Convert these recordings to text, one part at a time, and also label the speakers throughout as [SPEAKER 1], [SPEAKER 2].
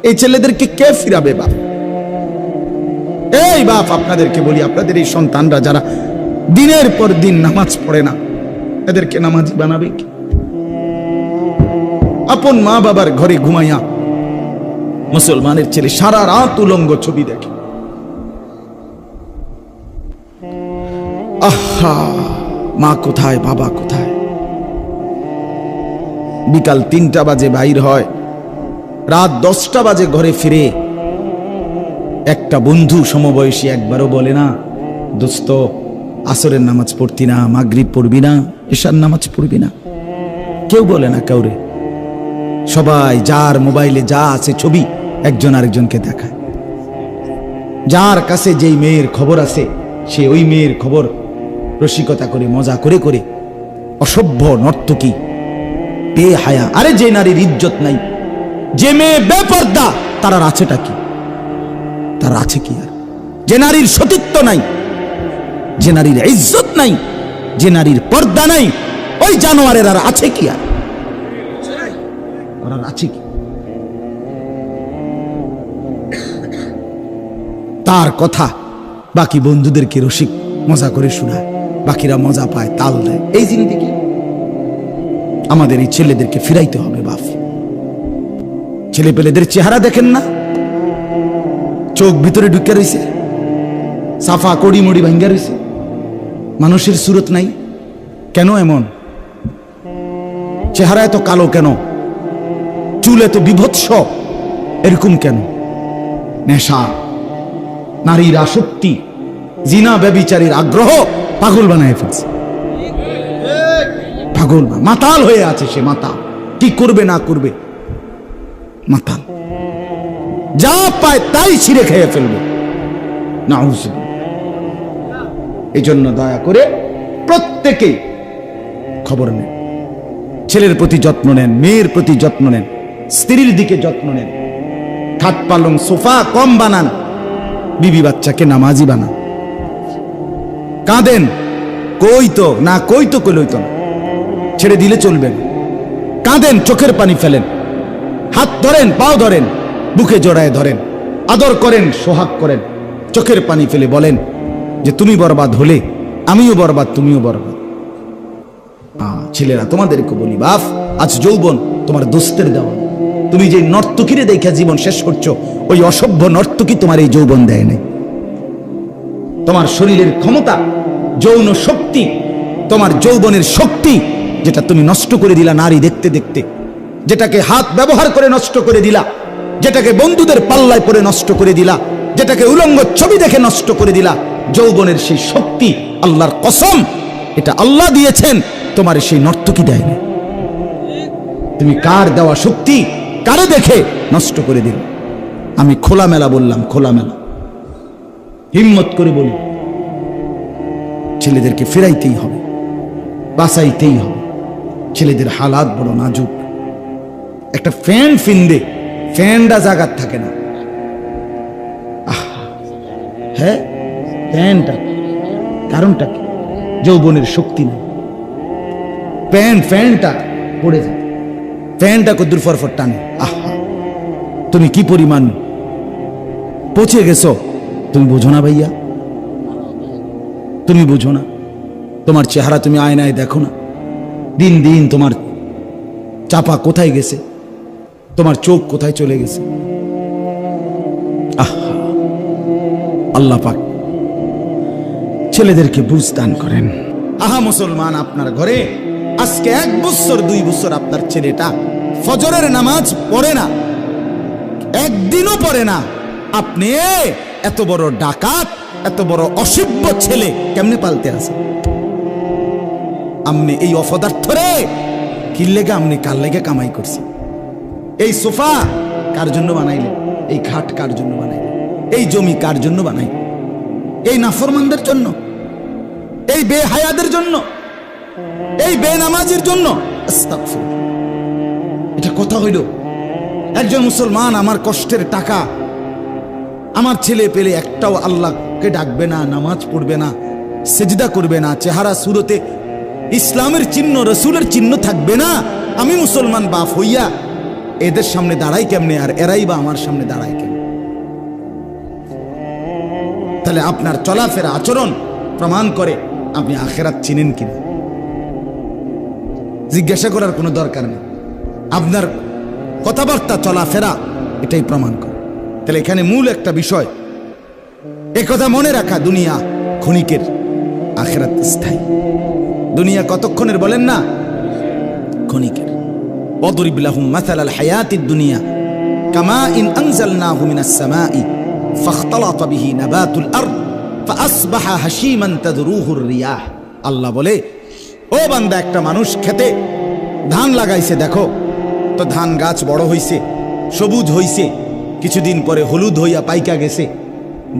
[SPEAKER 1] এই ছেলেদেরকে কে ফিরাবে বাপ? এই বাপ, আপনাদেরকে বলি, আপনাদের এই সন্তানরা যারা দিনের পর দিন নামাজ পড়ে না, এদেরকে নামাজি বানাবে কি? আপন মা বাবার ঘরে ঘুমাইয়া মুসলমানের ছেলে সারা রাত উলঙ্গ ছবি দেখে। আহা, মা কোথায়, বাবা কোথায়? বিকাল 3টা বাজে বাইর হয়, রাত 10টা বাজে ঘরে ফিরে। একটা বন্ধু সমবয়সী একবারও বলে না, দোস্ত আসরের নামাজ পড়তি না, মাগরিব পড়বি না, এশার নামাজ পড়বি না? কেউ বলে না কাউরে। সবাই যার মোবাইলে যা আছে ছবি একজন আরেকজনকে দেখায়। যার কাছে যেই মেয়ের খবর আছে সে ওই মেয়ের খবর রসিকতা করে, মজা করে করে। অসভ্য, নর্তকী, বেহায়া। আরে যে নারীর ইজ্জত নাই, যে মেয়ে বেপর্দা, তার আর আছেটা কি? তার আছে কি আর? যে নারীর সতীত্ব নাই, যে নারীর ইজ্জত নাই, যে নারীর পর্দা নাই, ওই জানোয়ারের আর আছে কি? আর ওর আর আছে কি? তার কথা বাকি বন্ধুদেরকে রসিক মজা করে শোনায়, বাকিরা মজা পায়, তাল দেয়। এই জিন্দেগি আমাদের এই ছেলেদেরকে ফিরাইতে হবে বাপ। ছেলে পেলেদের চেহারা দেখেন না, চোখ ভিতরে ঢুকে রয়েছে, সাফা কড়ি মড়ি ভাঙ্গা রয়েছে, মানুষের সুরত নাই। কেন এমন? চেহারা এত কালো কেন? চুল এত বিভৎস এরকম কেন? নেশা, নারীর আসক্তি, জিনা ব্যভিচারীর আগ্রহ পাগল বানায় ফেলছে। পাগল, মাতাল হয়ে আছে সে। মাতাল, কি করবে না করবে মাতাল। যা পায় তাই ছিঁড়ে খেয়ে ফেলবে। নাউজুবিল্লাহ। এই জন্য দয়া করে প্রত্যেকে খবর নেন, ছেলের প্রতি যত্ন নেন, মেয়ের প্রতি যত্ন নেন, স্ত্রীর দিকে যত্ন নেন। খাট পালং সোফা কম বানান, বিবি বাচ্চাকে নামাজি বানান। কাঁদেন, কইতো না, কইতো কইলইতো না, ছেড়ে দিলে চলবে না। কাঁদেন, চোখের পানি ফেলেন, হাত ধরেন, পাও ধরেন, বুকে জড়ায় ধরেন, আদর করেন, সোহাগ করেন, চোখের পানি ফেলে বলেন যে তুমি বরবাদ হলে আমিও বরবাদ, তুমিও বরবাদ। ছেলেরা, তোমাদেরকে বলি বাপ, আজ যৌবন তোমার দোস্তের দেওয়া। তুমি যে নর্তকীরে দেখা জীবন শেষ করছো, ওই অসভ্য নর্তকী তোমার এই যৌবন দেয় নাই। তোমার শরীরের ক্ষমতা, যৌন শক্তি, তোমার যৌবনের শক্তি, যেটা তুমি নষ্ট করে দিলা নারী দেখতে দেখতে, যেটাকে হাত ব্যবহার করে নষ্ট করে দিলা, যেটাকে বন্ধুদের পাল্লায় পরে নষ্ট করে দিলা, যেটাকে উলঙ্গ ছবি দেখে নষ্ট করে দিলা, যৌবনের সেই শক্তি, আল্লাহর কসম, এটা আল্লাহ দিয়েছেন, তোমার সেই নর্তকী দেয়নি। তুমি কার দেওয়া শক্তি কারে দেখে নষ্ট করে দিল? আমি খোলামেলা বললাম, খোলামেলা হিম্মত করে বলি, ছেলেদেরকে ফেরাইতেই হবে, বাঁচাইতেই হবে। ছেলেদের হালাত বড় নাজুক। একটা ফ্যান ফিন্দে ফ্যানটা জাগাত থাকে না। হ্যাঁ, ফ্যানটা কারণটা কি? যৌবনের শক্তি নেই। ফ্যানটা পড়ে যায়, ফ্যানটা কদ্দুর ফরফর টানে। আহা, তুমি কি পরিমাণ পচে গেছো তুমি বোঝো না ভাইয়া, তুমি বুঝো না। তোমার চেহারা তুমি আয়নায় দেখো না, দিন দিন তোমার চাপা কোথায় গেছে, তোমার চোখ কোথায় চলে গেছে। আহা, আল্লাহ পাক ছেলেদেরকে বুঝ দান করেন। আহা মুসলমান, আপনার ঘরে আজকে 1 বছর 2 বছর আপনার ছেলেটা ফজরের নামাজ পড়ে না, একদিনও পড়ে না, আপনি এত বড় ডাকাত, এত বড় অসভ্য ছেলে কেমনে পালতে আছে? আপনি এই অপদার্থরে কি লেগে, আপনি কার লেগে কামাই করছেন? এই সোফা কার জন্য বানাইলেন? এই খাট কার জন্য বানাইলেন? এই জমি কার জন্য বানাইলেন? এই নাফরমানদের জন্য, এই বেহায়াদের জন্য, এই বেনামাজির জন্য? আস্তাগফিরুল্লাহ। এটা কথা হইল? একজন মুসলমান আমার কষ্টের টাকা, আমার ছেলে পেলে একটাও আল্লাহকে ডাকবে না, নামাজ পড়বে না, সেজদা করবে না, চেহারা সুরতে ইসলামের চিহ্ন, রসুলের চিহ্ন থাকবে না, আমি মুসলমান বাপ হইয়া এদের সামনে দাঁড়াই কেমনে, আর এরাই বা আমার সামনে দাঁড়ায় কেমনে? তাহলে আপনার চলাফেরা আচরণ প্রমাণ করে আপনি আখেরাত চিনেন কিনা। জিজ্ঞাসা করার কোনো দরকার নেই, আপনার কথাবার্তা চলাফেরা এটাই প্রমাণ করে। তাহলে এখানে মূল একটা বিষয় এ কথা মনে রাখা, দুনিয়া ক্ষণিকের, আখেরাত স্থায়ী। দুনিয়া কতক্ষণের বলেন না? ক্ষণিকের। ওয়াদরিব লাহুম মাসালাল হায়াতিদ দুনিয়া কামাইন আনজালনাহু মিনাস সামাই ফাখতালাতা বিহি নাবাতুল আরদ ফাআসবাহা হাশীমান তাদরুহুর রিয়াহ। আল্লাহ বলে, ও বান্দা, একটা মানুষ খেতে ধান লাগাইছে, দেখো তো ধান গাছ বড় হইছে, সবুজ হইছে, কিছুদিন পরে হলুদ হইয়া পাইকা গেছে।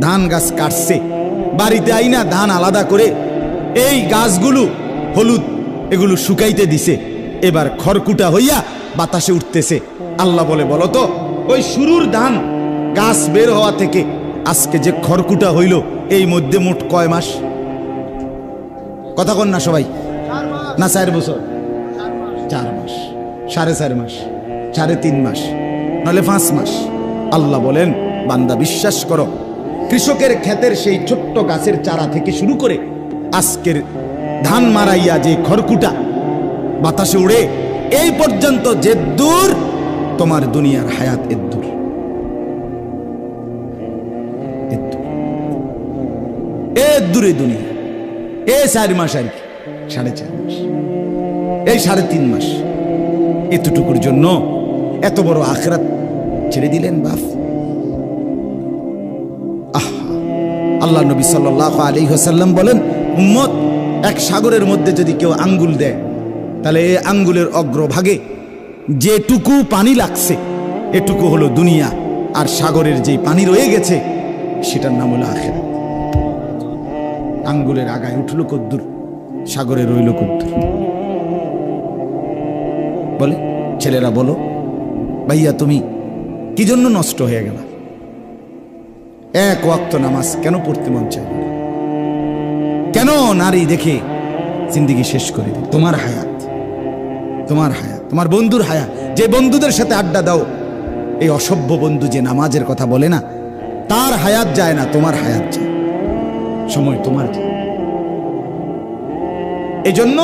[SPEAKER 1] ধান গাছ কাটছে, বাড়িতে আইনা ধান আলাদা করে এই গাছগুলো হলুদ এগুলো শুকাইতে দিছে, এবার খড়কুটা হইয়া বাতাসে উঠতেছে। আল্লাহ বলে, বলো তো ওই শুরুর ধান গাছ বের হওয়া থেকে আজকে যে খড়কুটা হইল এই মধ্যে মোট কয় মাস? কথা কন না সবাই? না 4 বছর? 4 মাস, 4.5 মাস, 3.5 মাস, নাহলে 5 মাস। আল্লাহ বলেন, বান্দা বিশ্বাস করো, কৃষকের ক্ষেতের সেই ছোট্ট গাছের চারা থেকে শুরু করে আজকের ধান মারাইয়া যে খড়কুটা বাতাসে উড়ে এই পর্যন্ত যে দূর তোমার দুনিয়ার হায়াত এদ্দূর। দূরে দুনিয়া এ 4 মাস, আর কি 4.5 মাস, এই 3.5 মাস, এতটুকুর জন্য এত বড় আখিরাত ছেড়ে দিলেন বাপ। আল্লাহ নবী সাল্লাল্লাহু আলাইহি ওয়াসাল্লাম বলেন, উম্মত, এক সাগরের মধ্যে যদি কেউ আঙ্গুল দেয়, তাহলে এই আঙ্গুলের অগ্রভাগে যেটুকু পানি লাগছে এটুকু হলো দুনিয়া, আর সাগরের যে পানি রয়ে গেছে সেটার নাম হলো আখিরাত। আঙ্গুলের আগায় উঠলো কদ্দুর, সাগরে রইল কদ্দুর। বলে ছেলেরা, বলো ভাইয়া, তুমি কি জন্য নষ্ট হয়ে গেল? এক ওয়াক্ত নামাজ কেন পড়তে মন চায়? কেন নারী দেখে জিন্দেগি শেষ করে দিল? তোমার হায়াত, তোমার হায়াত, তোমার বন্ধুর হায়াত। যে বন্ধুদের সাথে আড্ডা দাও, এই অসভ্য বন্ধু যে নামাজের কথা বলে না, তার হায়াত যায় না, তোমার হায়াত যায়, সময় তোমার যায়। এজন্য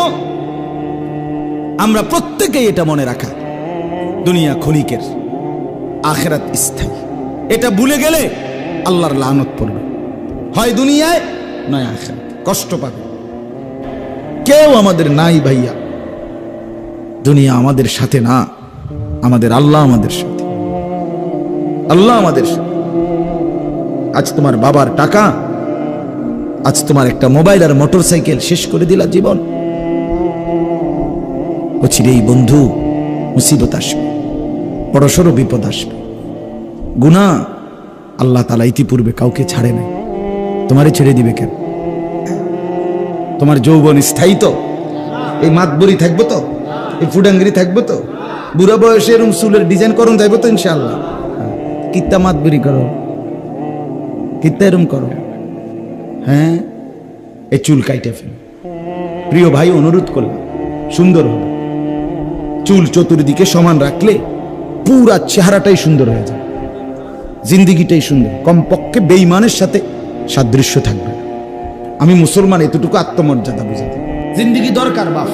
[SPEAKER 1] আমরা প্রত্যেকেই এটা মনে রাখা, দুনিয়া ক্ষণিকের, আখিরাত স্থায়ী। এটা ভুলে গেলে আল্লাহর লানত পড়বে, হয় দুনিয়ায় নয় আখিরাত, কষ্ট পাবে। কেউ আমাদের নাই ভাইয়া, দুনিয়া আমাদের সাথে না, আমাদের আল্লাহ আমাদের সাথে, আল্লাহ আমাদের সাথে। আজ তোমার বাবার টাকা, আজ তোমার একটা মোবাইল আর মোটরসাইকেল শেষ করে দিলা জীবন। অচিরেই বন্ধু মুসিবত আসবে, বড়সড় বিপদ আসবে, গুনাহ। আল্লাহ তাআলা ইতিপূর্বে কাউকে ছাড়ে নাই, তোমারে ছেড়ে দিবে কেন? তোমার যৌবন স্থায়ী তো? এই মাতবরি থাকবো তো? এই ফুডাঙ্গিরি থাকবো তো? বুড়া বয়সে এরকম চুলের ডিজাইন করুন যাইবো তো ইনশাআল্লাহ? কিত্তা মাতবরি করো, কিত্তা এরকম করো, হ্যাঁ? এই চুল কাইটে ফেল। প্রিয় ভাই, অনুরোধ করলাম, সুন্দর হবে। চুল চতুর্দিকে সমান রাখলে পুরা চেহারাটাই সুন্দর হয়ে যায়, জিন্দিগিটাই সুন্দর। কমপক্ষে বেঈমানের সাথে সাদৃশ্য থাকবে। আমি মুসলমান, এতটুকু আত্মমর্যাদা বুঝাতে। জিন্দিগি দরকার বাপ।